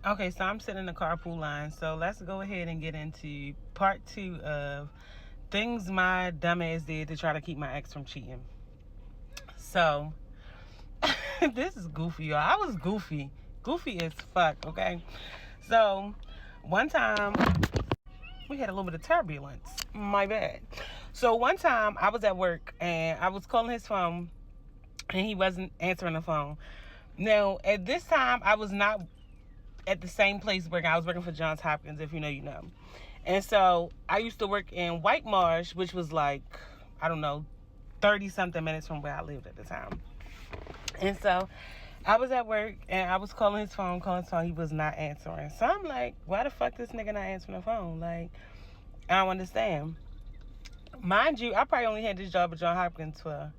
Okay, so I'm sitting in the carpool line. So let's go ahead and get into part 2 of things my dumbass did to try to keep my ex from cheating. So this is goofy, y'all. I was goofy. Goofy as fuck, okay? So one time we had a little bit of turbulence. My bad. So one time I was at work and I was calling his phone and he wasn't answering the phone. Now, at this time, I was not at the same place working. I was working for Johns Hopkins, if you know, you know. And so I used to work in White Marsh, which was like, I don't know, 30 something minutes from where I lived at the time. And so I was at work and I was calling his phone. He was not answering. So I'm like, why the fuck this nigga not answering the phone? Like, I don't understand. Mind you, I probably only had this job at Johns Hopkins for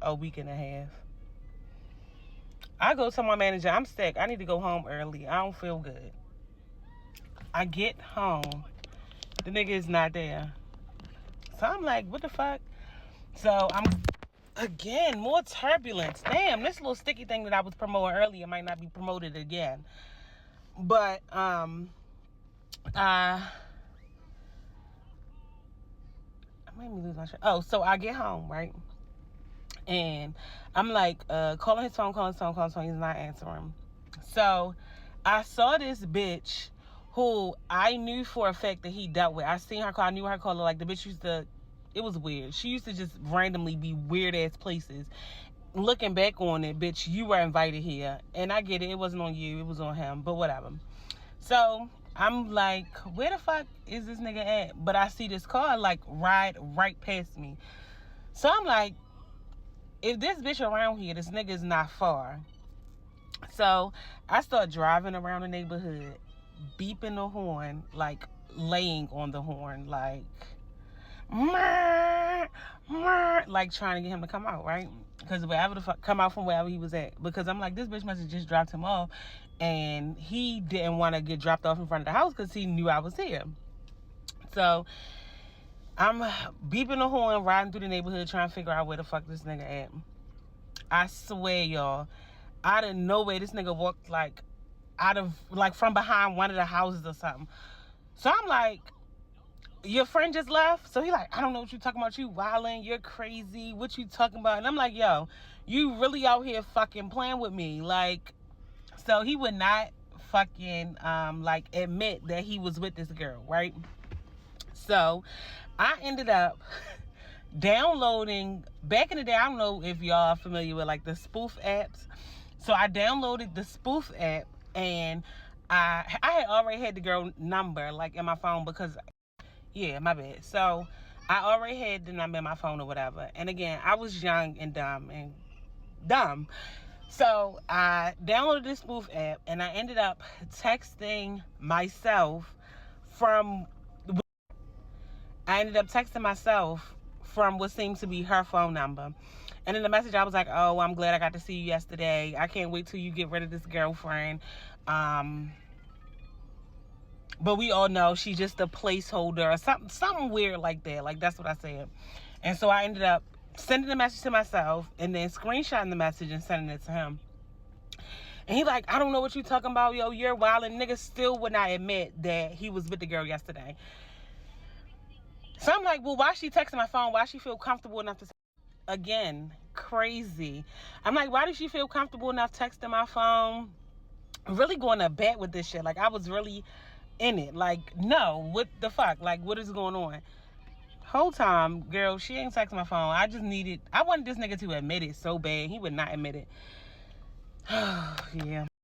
a week and a half. I go to my manager, I'm sick. I need to go home early. I don't feel good. I get home. The nigga is not there. So I'm like, what the fuck? So I'm, again, more turbulence. Damn, this little sticky thing that I was promoting earlier might not be promoted again. But, I made me lose my shit. Oh, so I get home, right? And I'm like, calling his phone. He's not answering. So I saw this bitch who I knew for a fact that he dealt with. I seen her call. I knew her caller. Like, the bitch used to, it was weird. She used to just randomly be weird ass places. Looking back on it, bitch, you were invited here. And I get it. It wasn't on you. It was on him. But whatever. So I'm like, where the fuck is this nigga at? But I see this car like ride right past me. So I'm like, if this bitch around here, this nigga is not far. So I start driving around the neighborhood, beeping the horn, like laying on the horn, like, like trying to get him to come out, right? Because wherever the fuck, come out from wherever he was at. Because I'm like, this bitch must have just dropped him off, and he didn't want to get dropped off in front of the house because he knew I was here. So I'm beeping the horn, riding through the neighborhood, trying to figure out where the fuck this nigga at. I swear, y'all, out of nowhere, this nigga walked like out of, like, from behind one of the houses or something. So I'm like, your friend just left? So he like, I don't know what you talking about. You wilding, you're crazy. What you talking about? And I'm like, yo, you really out here fucking playing with me. Like, so he would not fucking like admit that he was with this girl, right? So I ended up downloading, back in the day, I don't know if y'all are familiar with like the spoof apps. So I downloaded the spoof app, and I had already had the girl number like in my phone because, yeah, my bad. So I already had the number in my phone or whatever. And again, I was young and dumb. So I downloaded this spoof app and I ended up texting myself from what seemed to be her phone number. And in the message, I was like, oh, I'm glad I got to see you yesterday. I can't wait till you get rid of this girlfriend. But we all know she's just a placeholder or something weird like that. Like, that's what I said. And so I ended up sending the message to myself and then screenshotting the message and sending it to him. And he like, I don't know what you talking about, yo, you're wild. And nigga still would not admit that he was with the girl yesterday. So I'm like, well, why she texting my phone? Why she feel comfortable enough to, again, crazy. I'm like, why did she feel comfortable enough texting my phone? Really going to bat with this shit. Like, I was really in it. Like, no, what the fuck? Like, what is going on? Whole time, girl, she ain't texting my phone. I wanted this nigga to admit it so bad. He would not admit it. Yeah.